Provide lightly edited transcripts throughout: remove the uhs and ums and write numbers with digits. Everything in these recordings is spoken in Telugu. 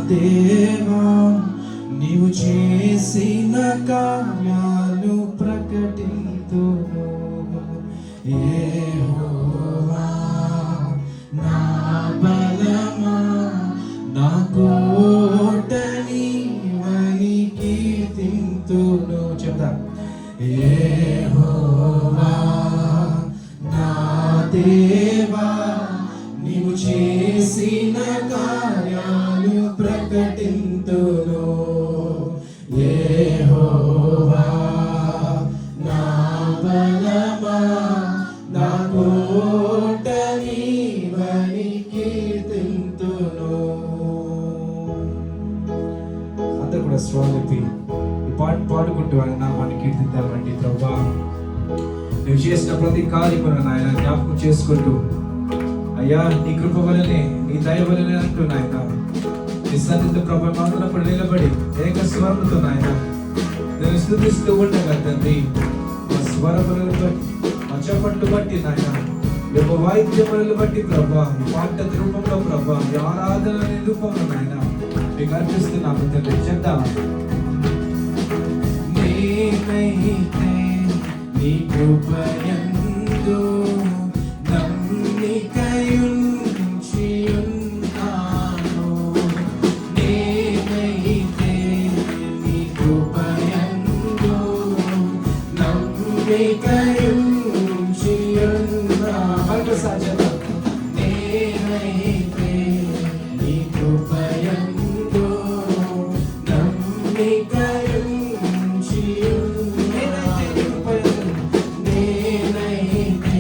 దేవా నీవు చేసిన కార్యాలు ప్రకటింతును. యెహోవా నా బలమా నా కోట నీవని కీర్తింతును. చెప్తా. యెహోవా నా దేవా నీవు చేసిన కార్యాలు ప్రకటింతును. యెహోవా నా బలమా నా కోట నీవని కీర్తింతును. అందరూ కూడా స్వాగతి ఈ పాట పాడుకుంటూ ఆయన నామాన్ని కీర్తిద్దామండి. ప్రభువా నువ్వు చేసిన ప్రతి కార్యమును నాయన జ్ఞాపకం చేసుకుంటూ, అయ్యా నీ కృప వలనే నీ దయ వలనే అంటూ నాయన నీ సన్నిధిలో ప్రభు మాత్రప్పుడు నిలబడి ఏక స్వరంతో నాయన నేను స్తుతిస్తూ ఉండగా తండ్రి మా స్వరములను బట్టి మా చప్పట్లు బట్టి నాయన యొక్క వాయిద్యములను బట్టి ప్రభా ఈ పాట రూపంలో ప్రభా ఈ ఆరాధన రూపంలో నాయన మీకు అర్పిస్తున్నాము తండ్రి. చెప్తాం. నేనైతే నీ కృపయందు నమ్మికయుంచి ఉన్నాను. నేనైతే నీ కృపయందు నమ్మికయుంచి ఉన్నాను. సాధ్యత. నేనైతే నీ కృపయందు నమ్మికయుంచి ఉన్నాను. నేనైతే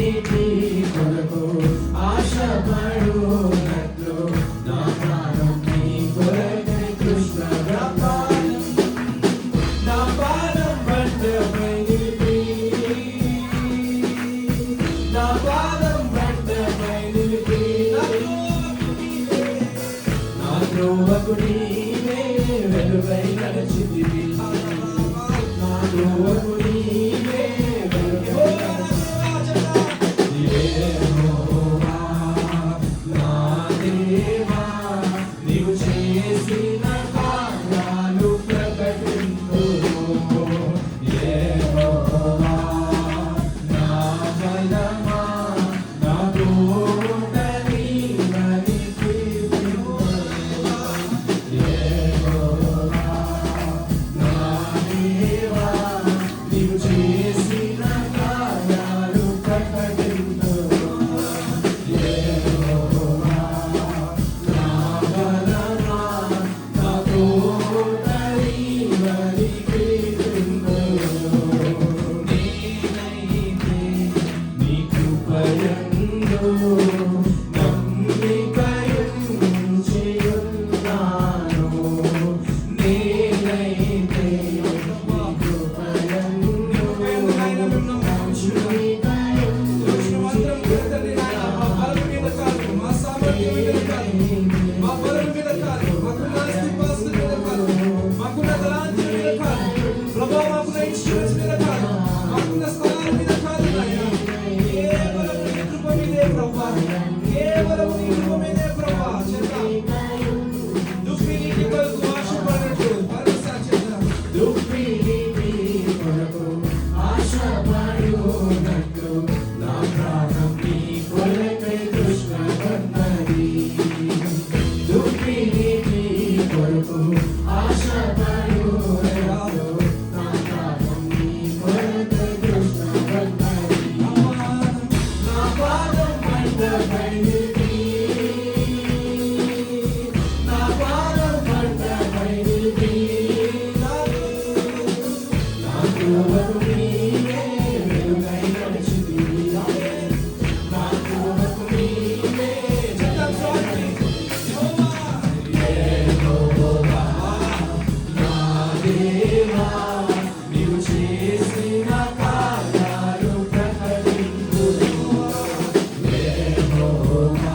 కొరకు ఆశపడునట్లు నా ప్రాణం నీ కొరకై కృష్ణ నా పాదం బండపై నిలిపి నా పాదం బండపై నిలిపి నా త్రోవకు నీవే వెలుగై నడిచితివి నా త్రోవకు నీవే వెలుగై నడిచితివి యెహోవా నా దేవా నీవు చేసిన కార్యాలు ప్రకటింతును యెహోవా నా బలమా నా తోట నీవని కీర్తింతును యెహోవా నా దేవా నీవు చేసిన కార్యాలు ప్రకటింతును యెహోవా నా బలమా నా తోట నీవని కీర్తింతును నేనైతే నీ కృపయందు నమ్మికయుంచియున్నాను నేనైతే నీ కృపయందు కేవలం నీ కృప మీదే ప్రభా చేద్దాం దుఃఖినికి కొరకు ఆశపడట్టు పరమేశ్వర చేద్దాం దుఃఖినికి కొరకు ఆశపడునట్లు నా ప్రాణం నీ కొరకై తృష్ణపడ్డది దుఃఖినికి కొరకు ఆశపడునట్లు నా ప్రాణం నీ కొరకై తృష్ణపడ్డది నా పాదం బండపై నిలిపి నా పాదం బండపై నిలిపి నా త్రోవకు నీవే వెలుగై నడిచితివి నా త్రోవకు నీవే యెహోవా నా దేవా నీవు చేసిన కార్యాలు ప్రకటింతును యెహోవా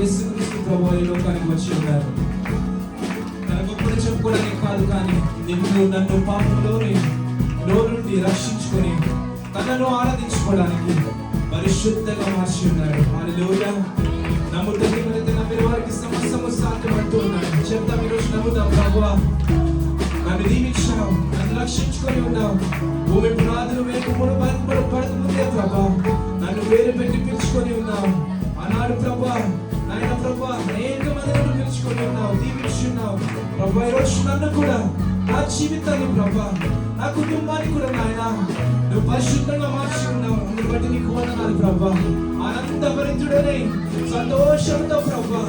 యేసుక్రీస్తు ప్రభువు ఈ లోకానికి వచ్చి ఉన్నారు. తన గొప్పలు చెప్పుకోవడానికి కాదు, కానీ నిన్ను నన్ను పాపంలోని నుండి రక్షించుకొని తనను ఆరాధించుకోవడానికి పరిశుద్ధంగా మార్చి ఉన్నాడు. హల్లెలూయా. నమ్ముతుంది నమ్మిన వారికి సమస్తము సాధ్యపడుతూ ఉన్నాడు. చెప్తాం ఈరోజు నమ్ముతాం, ప్రభువా నన్ను దీవించావు, నన్ను రక్షించుకొని ఉన్నావు. భూమి పునాదులు వేయకముందు పడకముందే ప్రభా నన్ను వేరు పెట్టి పిలుచుకొని ఉన్నావు. ఆనాడు ప్రభా నాయన ప్రభా అనేక మందిని పిలుచుకొని ఉన్నావు, దీవించున్నావు ప్రభా. ఈరోజు నన్ను కూడా, నా జీవితాన్ని ప్రభా, నా కుటుంబాన్ని కూడా నాయన నువ్వు పరిశుద్ధంగా మార్చి ఉన్నావు. అందుని బట్టి నీకు వందనాలు ప్రభా. ఆనందభరితుడనే సంతోషంతో ప్రభా,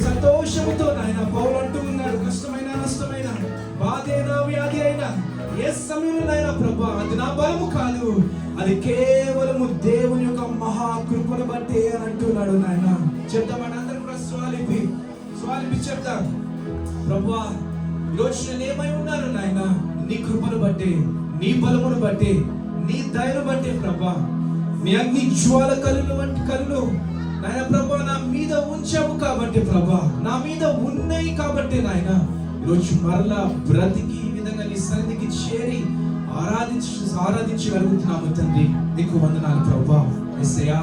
సంతోషంతో నాయన పౌలు అంటూ ఉన్నాడు, కష్టమైన నష్టమైన బాధైనా వ్యాధి అయినా ఏ సమయంలోనైనా ప్రభా అది నా బలము కాదు, అది కేవలము దేవుని యొక్క మహాకృపను బట్టి అని అంటున్నాడు నాయన. చెప్తామని అందరూ కూడా స్వాలిపి చెప్తాం, ప్రభా ఈరోజు నేను ఏమై ఉన్నాను నాయన, నీ కృపను బట్టి, నీ బలమును బట్టి, నీ దయను బట్టి ప్రభా, నీ అగ్ని జ్వాల కళ్ళు వంటి కళ్ళు నాయన ప్రభా నా మీద ఉంచావు కాబట్టి ప్రభా, నా మీద ఉన్నాయి కాబట్టి నాయన ఈరోజు మరలా బ్రతికి ఈ విధంగా నీ సన్నిధికి చేరి ఆరాధించగలుగుతున్నాము తండ్రి. నీకు వందనాలు ప్రభా. యేసయ్యా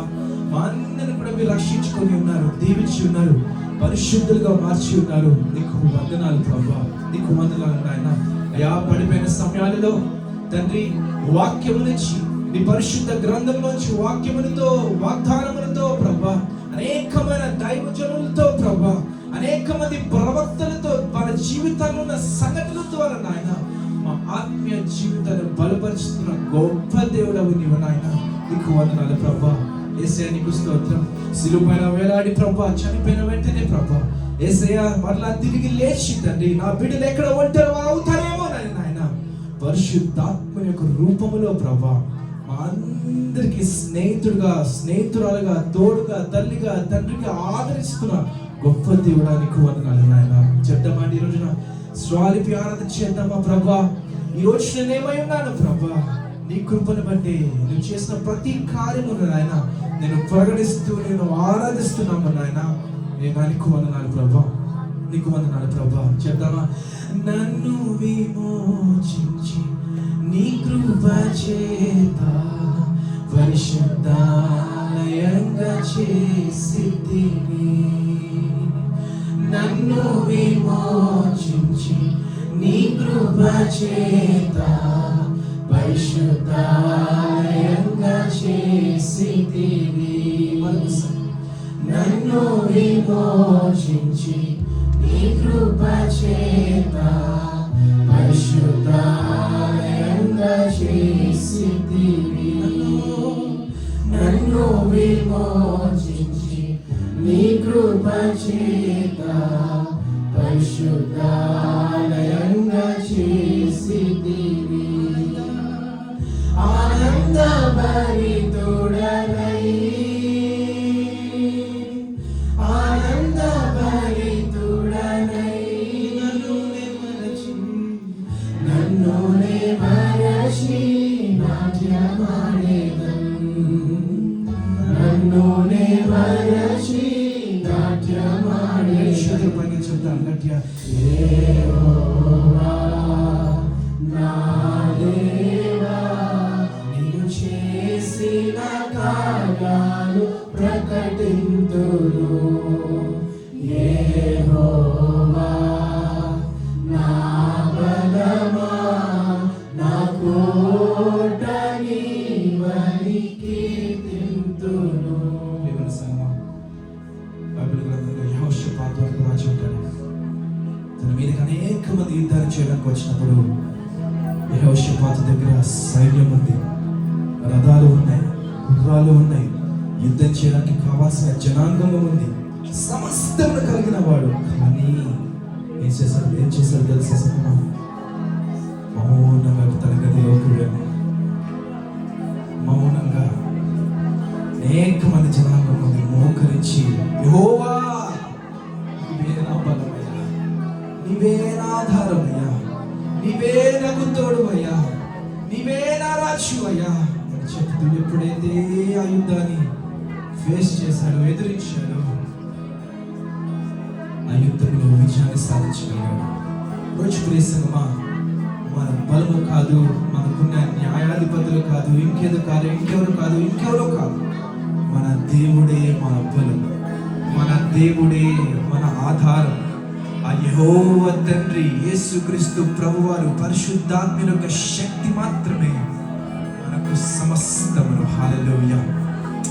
మా అందరిని కూడా మీరు రక్షించుకొని ఉన్నారు, దీవించి ఉన్నారు, పరిశుద్ధులుగా మార్చి ఉన్నారు. నీకు వందనాలు ప్రభా, నీకు వందనాలు నాయన. అయా పడిపోయిన సమయాలలో తండ్రి వాక్యము నుంచి, నీ పరిశుద్ధ గ్రంథంలోంచి వాక్యములతో, వాగ్దానములతో ప్రభా, అనేకమైన దైవజనులతో ప్రభా, అనేక మంది ప్రవక్తలతో మన జీవితాల్లో ఉన్న సంఘటనల ద్వారా నాయన మా ఆత్మీయ జీవితాన్ని బలపరుస్తున్న గొప్ప దేవుడవు నీవు నాయన. నీకు వందనాలు ప్రభా. యేసయ్యా నీకు స్తోత్రం. సిలువపైన వేలాడి ప్రభా, చనిపోయిన వెంటనే ప్రభా యేసయ్యా మరలా తిరిగి లేచి తండ్రి నా బిడ్డలు ఎక్కడ ఒంటరి అవుతారేమో నాయన పరిశుద్ధాత్మ యొక్క రూపములో ప్రభా మా అందరికి స్నేహితురాలుగా, తోడుగా, తల్లిగా, తండ్రిగా ఆదరిస్తున్న గొప్ప దేవుడానికి వందనాలు నాయన. చెప్తామండి ఈ రోజున స్వాలిపి ఆరాధన చేద్దామా ప్రభా. ఈ రోజు నేను ఏమై ఉన్నాను ప్రభా, నీ కృపను బట్టి నువ్వు చేసిన ప్రతి కార్యమును నాయన నేను ప్రకటిస్తూ, నేను ఆరాధిస్తున్నాము నాయన. నేను నీకు వందనాలు ప్రభా, నీకు వందనాలు ప్రభా. చెప్తామా, నన్ను విమోచించి నీ కృప చేత పరిశుద్ధాలయంగా చేసితివి. నన్ను విమోచించి నీ కృప చేత పరిశుద్ధాలయంగా చేసితివి. నన్ను విమోచించి నీ కృప చేత పరిశుద్ధాలయంగా చేసితివి. నన్ను విమోచించి నీ కృప చేత పరిశుద్ధాలయంగా చేసితివి. ఆనందభరితుడనై, ఆనందభరితుడనై నన్ను మరచి నాట్యమాడేదను, నన్ను మరచి నాట్యమాడేదను. చెప్తాను గట్టిగా, యెహోవా నా దేవా నీవు చేసిన కార్యాలు ప్రకటింతును. యెహోవా నా బలమా, నా కోట నీవని కీర్తింతును. బైబిల్ గ్రంథంలో యెహోషాపాతు అనే రాజు ఉంటాడు. తన మీదకి అనేక మంది యుద్ధాలు చేయడానికి వచ్చినప్పుడు యెహోషాపాతు దగ్గర సైన్యం ఉంది, రథాలు ఉన్నాయి, గుర్రాలు ఉన్నాయి, యుద్ధం చేయడానికి కావాల్సిన జనాంగము ఉంది, సమస్తము కలిగిన వాడు. కానీ ఏం చేశాడు తెలుసా? మౌనంగా తన గదిలోకి వెళ్ళి మౌనంగా అనేక మంది జనాంగం ఉంది మోకరించి, యెహోవా నీవే నా బలమయ్యా, నీవే నా ఆధారమయ్యా, నీవే నాకు తోడువయ్యా, నీవే నా రాజువయ్యా అని చెప్తూ ఎప్పుడైతే ఆ యుద్ధాన్ని ఫేస్ చేశాడో, ఎదిరించాడో, కార్యాన్ని సాధించగలిగాడు. రోజు ప్రియసంగమా, మన బలము కాదు, మనకున్న న్యాయాధిపతులు కాదు, ఇంకెవరు కాదు, మన దేవుడే మన బలం, మన దేవుడే మన ఆధారం. ఆ యెహోవా తండ్రి యేసుక్రీస్తు ప్రభువారు పరిశుద్ధాత్మ యొక్క శక్తి మాత్రమే మనకు సమస్తమును. హల్లెలూయా,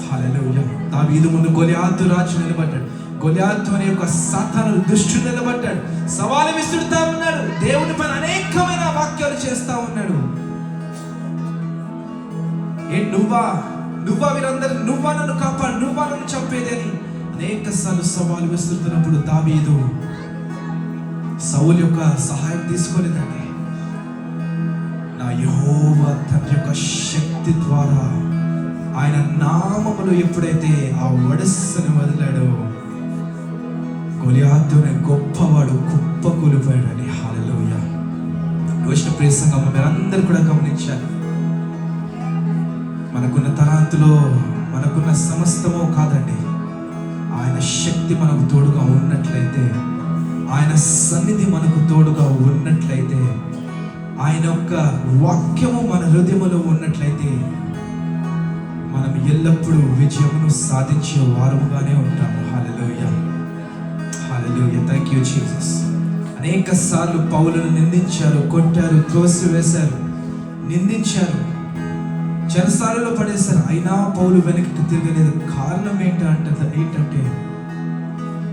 హల్లెలూయా. దావీదు ముందు గొలియాతు రాజు నిలబడ్డాడు. గొలియాతు అనే ఒక సాతాను దుష్టుడు నిలబడ్డాడు, సవాలు విసురుతా ఉన్నాడు, దేవుని పైన అనేకమైన వాక్యాలు చేస్తా ఉన్నాడు. నువ్వా వీరందరూ, నువ్వా నన్ను కాపాడు, నువ్వా నన్ను చంపేదని అనేక సార్లు సవాలు విసురుతున్నప్పుడు దావీదు సౌలు యొక్క సహాయం తీసుకోలేదండి. నా యెహోవా తండ్రి యొక్క శక్తి ద్వారా ఆయన నామములో ఎప్పుడైతే ఆ వడస్సును వదిలాడో గొలియాతు అనే గొప్పవాడు కుప్పకూలిపోయాడని. హల్లెలూయా. రోజున ప్రియ సంఘం, మీరందరూ కూడా గమనించారు, మనకున్న తలాంతులో మనకున్న సమస్తమో కాదండి, ఆయన శక్తి మనకు తోడుగా ఉన్నట్లయితే, ఆయన సన్నిధి మనకు తోడుగా ఉన్నట్లయితే, ఆయన యొక్క వాక్యము మన హృదయములో ఉన్నట్లయితే మనం ఎల్లప్పుడూ విజయమును సాధించే వారముగానే ఉంటాము. Hallelujah, hallelujah. Thank you Jesus. అనేక సార్లు పౌలును నిందించారు, కొట్టారు, త్రోసివేశారు, నిందించారు, చెరసాలలో పడేశారు. అయినా పౌలు వెనక్కి తిరగలేదు. కారణం ఏంటంటే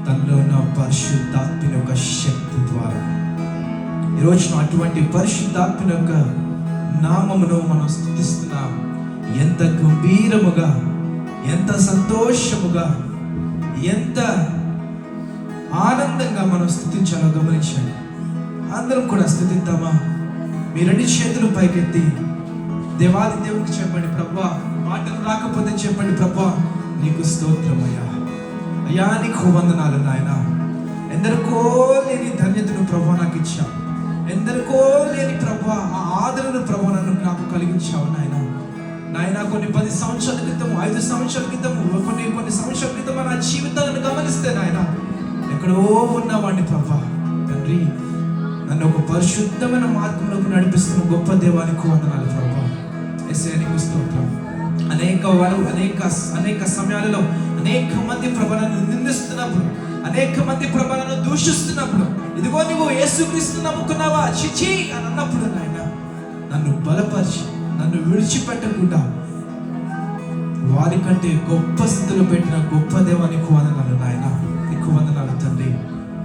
తనలో ఉన్న పరిశుద్ధాత్మ యొక్క శక్తి ద్వారా. ఈరోజు అటువంటి పరిశుద్ధాత్మ యొక్క నామమును మనం స్తుతిస్తున్నాం. ఎంత గంభీరముగా, ఎంత సంతోషముగా, ఎంత ఆనందంగా మనం స్తుతించాలో గమనించండి. అందరం కూడా స్తుతిద్దామా? మీ రెండు చేతులు పైకెత్తి దేవాది దేవునికి చెప్పండి, ప్రభువా, మాటలు రాకపోతే చెప్పండి, ప్రభువా నీకు స్తోత్రమయ్యా, అయ్యా నీకు వందనాలు నాయన. ఎందరికో లేని ధన్యతను ప్రభువా నాకు ఇచ్చావు, ఎందరికో లేని ప్రభువా ఆ ఆదరణ ప్రభువా నాకు కలిగించావు నాయన. కొన్ని 10 సంవత్సరాల క్రితం, 5 సంవత్సరాల క్రితం, కొన్ని సంవత్సరాల క్రితం నా జీవితాలను గమనిస్తే నాయన ఎక్కడో ఉన్నవాడిని ప్రభువా తండ్రి, నన్ను ఒక పరిశుద్ధమైన మార్గంలోకి నడిపిస్తున్న గొప్ప దేవానికి వందనాలు ప్రభువా. యేసయ్యకు స్తోత్రం. అనేక సమయాలలో అనేక మంది ప్రభువును నిందిస్తున్నప్పుడు, అనేక మంది ప్రభువును దూషిస్తున్నప్పుడు, ఇదిగో నువ్వు యేసుక్రీస్తును నమ్ముకున్నావా చిచి అని అన్నప్పుడు నాయన నన్ను బలపరిచి నన్ను విడిచిపెట్టకుండా వారికంటే గొప్ప స్థితిలో పెట్టిన గొప్ప దేవానికి వందనాలు నాయన, నీకు వందనాలు తండ్రి.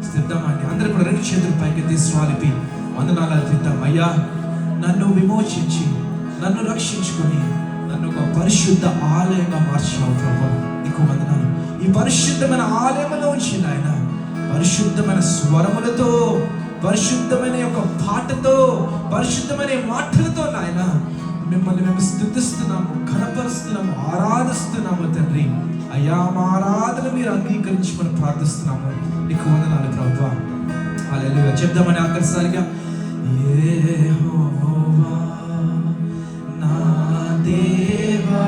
సిద్ధమండి, అందరూ కూడా రెండు చేతులు పైకి తీసువాలిపి వందనాలు అర్పిద్దాం. అయ్యా, నన్ను విమోచించి నన్ను రక్షించుకొని నన్ను ఒక పరిశుద్ధ ఆలయంగా మార్చావు ప్రభా, నీకు వందనాలు. ఈ పరిశుద్ధమైన ఆలయంలో ఉంచి నాయన పరిశుద్ధమైన స్వరములతో, పరిశుద్ధమైన యొక్క పాటతో, పరిశుద్ధమైన మాటలతో నాయన మిమ్మల్ని మేము స్తుతిస్తున్నాము, ఘనపరుస్తున్నాము, ఆరాధిస్తున్నాము తండ్రి. అయ్యా, మా ఆరాధన మీరు అంగీకరించమని ప్రార్థిస్తున్నాము, నీకు వందనాలు ప్రభువా. హల్లెలూయా. చెప్దామని ఆఖరిసారిగా, యెహోవా నా దేవా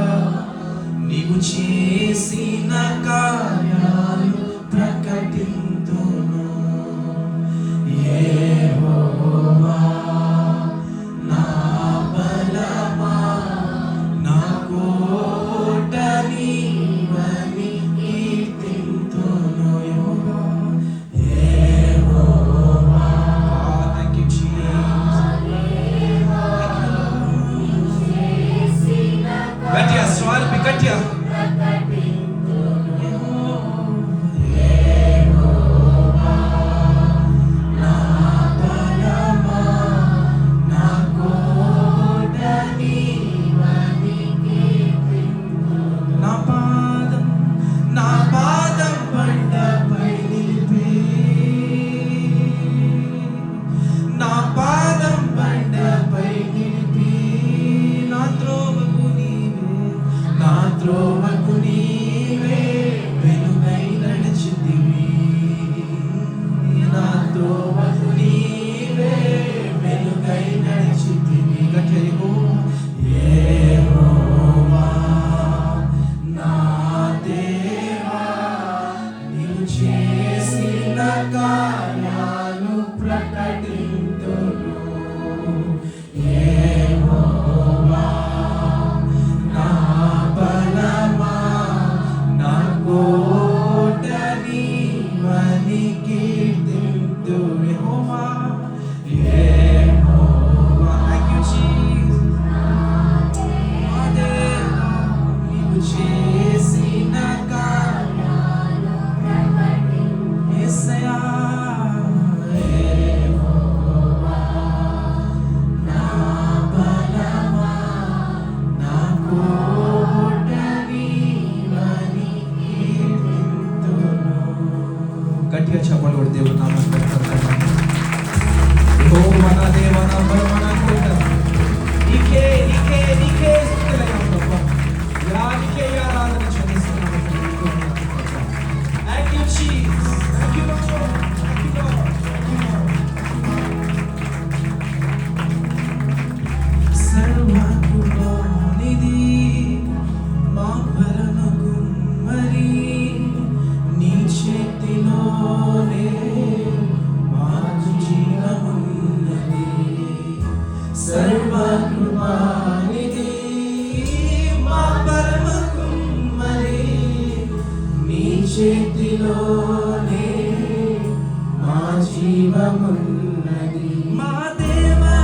నీవు చేసిన కార్యాలు ప్రకటింతును. యెహోవా నా బలమా, నా కోట నీవని కీర్తింతును. యెహోవా, థాంక్ యూ జీసస్. గట్టిగా స్వరం గట్టిగా. త్రోవకు నీవే వెలుగై నడిచితివి, నా త్రోవకు నీవే వెలుగై నడిచితివి. యెహోవా నా దేవా నీవు చేసిన కార్యాలు యెహోవా నా బలమా నా కోట నీవని కీర్తింతును. యెహోవా యెహోవా థాంక్ యూ జీసస్. మా దేవా నీవు చేసిన కార్యాలు యేసయ్యా. యెహోవా నా బలమా నా కోట నీవని కీర్తింతును. గట్టిగా చెప్పాలి కూడా దేవుడు నామం పెడతారు. యెహోవా నా దేవా నా బలమా నా కోట నీకే నీకే నీకే స్తుతులయ్యా ప్రభువా. నీకే ఆరాధన చెల్లిస్తున్నాను. Thank you Jesus. Thank you Lord. Thank you Lord. Thank you Lord. సర్వకృపానిధి మా పరమకు మరి నీ చేతిలోనే మా జీవమున్నది. సర్వకృపానిధి మా పరమకు మరి నీ చేతిలోనే మా జీవమున్నది. మా దేవా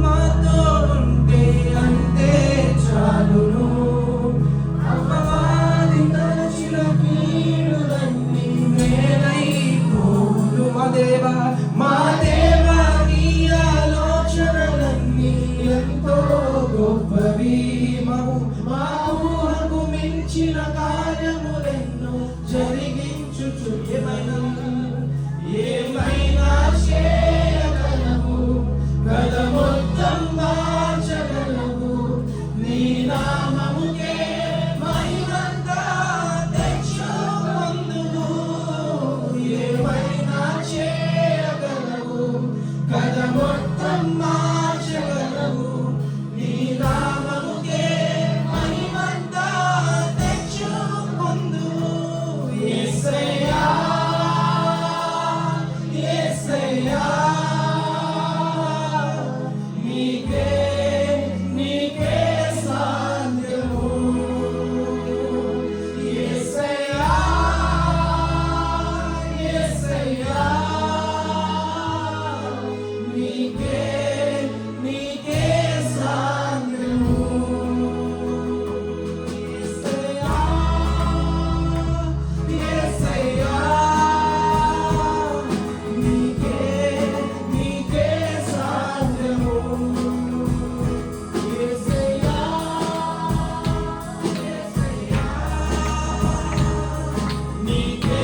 మాతో ఉంటే అంతే చాలును. అపవాది తలచిన కీడులన్నీ మేలైపోను. మా దేవా నీ ఆలోచనలన్నీ ఎంతో గొప్పవి. మా ఊహకు మించిన కార్యములెన్నో జరిగించుచు ఏమైనా చేయగలవు. కథ మొత్తం మార్చగలవు. నీ నామముకే మహిమంతా తెచ్చుకొందువు. ఏమైనా చేయగలవు. కథ మొత్తం మార్చగలవు. నీ నామముకే మహిమంతా తెచ్చుకొందువు. యేసయ్యా యేసయ్యా నీకే నీకే సాధ్యము. యేసయ్యా యేసయ్యా నీకే నీకే సాధ్యము. యేసయ్యా యేసయ్యా నీకే నీకే సాధ్యము. యేసయ్యా యేసయ్యా నీకే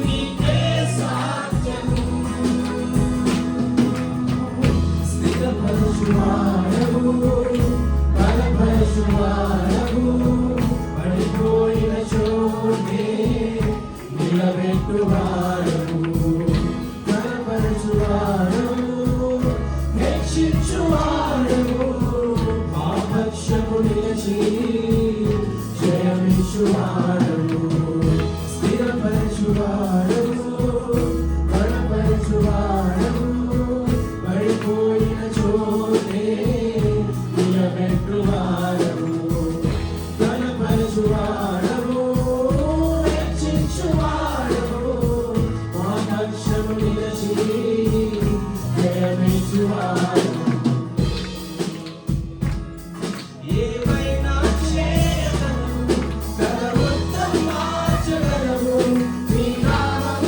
నీకే సాధ్యము. స్థిరపరచువాడవు బలపరచువాడవు పడిపోయిన చోటే నిలబెట్టువాడవు. బలపరచువాడవు హెచ్చించువాడవు మా పక్షము నిలిచి జయమిచ్చువాడవు. స్థిరపరచువాడవు బలపరచువాడవు పడిపోయిన చోటే నిలబెట్టువాడవు. బలపరచువాడవు హెచ్చించువాడవు మా పక్షము నిలిచి జయమిచ్చువాడవు. ఏమైనా చేయగలవు. కథ మొత్తం మార్చగలవు. నీ నామము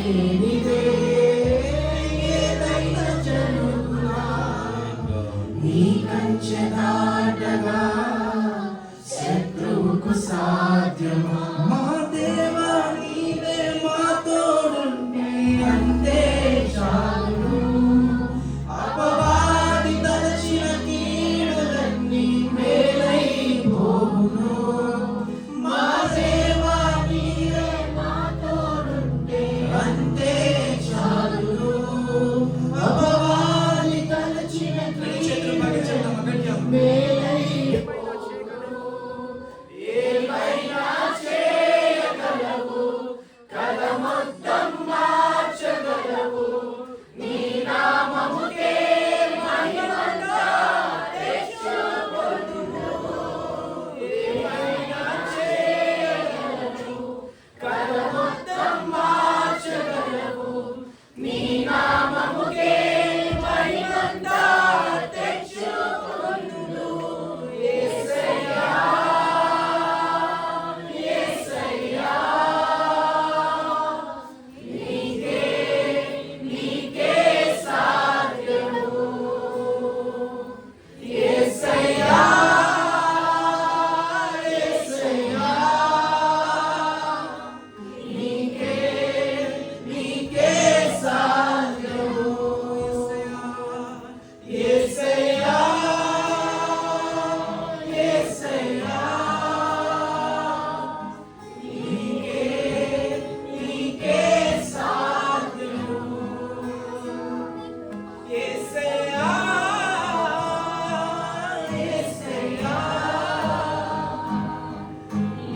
లేనిదే ఏదైనా జరుగునా నీ కంచె దాటగా శత్రువుకు సాధ్యమా మా దేవా నీవే మా తోడుంటే అంతే చాలు అపవాది తలచిన కీడులన్నీ మేలైపోవును మా దేవా నీవే మా తోడుంటే అంతే చాలు అపవాది తలచిన కీడులన్నీ మేలైపోవును ఏమైనా చేయగలవు కథ మొత్తం మార్చగలవు నీ నామముకే మహిమంతా తెచ్చుకొనుము ఏమైనా చేయగలవు కథ మొత్తం మార్చగలవు నీ నామముకే మహిమంతా తెచ్చుకొనుము యేసయ్యా యేసయ్యా నీకే సాధ్యము యేసయ్యా యేసయ్యా నీకే సాధ్యము యేసయ్యా యేసయ్యా నీకే సాధ్యము యేసయ్యా యేసయ్యా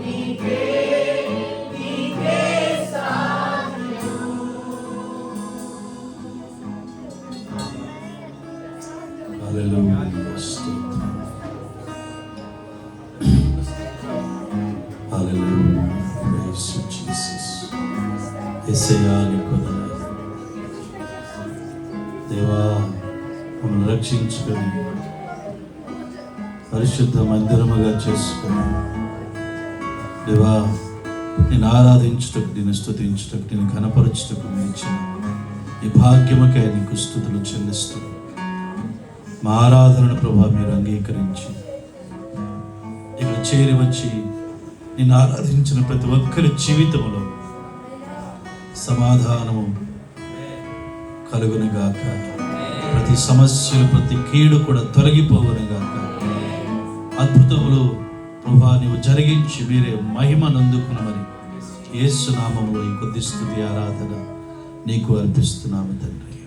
నీకే సాధ్యము హల్లెలూయా. స్తోత్రం. హల్లెలూయా. Praise you, Jesus. యేసయ్యా నీకు వందనాలు. దేవా మమ్మల్ని రక్షించుకొని పరిశుద్ధ మందిరముగా చేసుకొని దేవా నేను ఆరాధించుటకు నేను స్తుతించుటకు నేను ఘనపరచుటకు మీరు ఇచ్చిన ఈ భాగ్యముకై నీకు స్తుతులు చెల్లిస్తూ మా ఆరాధనను ప్రభా మీరు అంగీకరించి ఇక్కడ చేరి వచ్చి నిన్ను ఆరాధించిన ప్రతి ఒక్కరి జీవితంలో సమాధానము కలుగునుగాక, ప్రతి సమస్యలు ప్రతి కీడు కూడా తొలగిపోవునుగాక. అద్భుతములు ప్రభా నీవు జరిగించి మీరే మహిమనందుకునమని యేసు నామములో ఈ కొద్ది స్తుతి ఆరాధన నీకు అర్పిస్తున్నాము తండ్రి.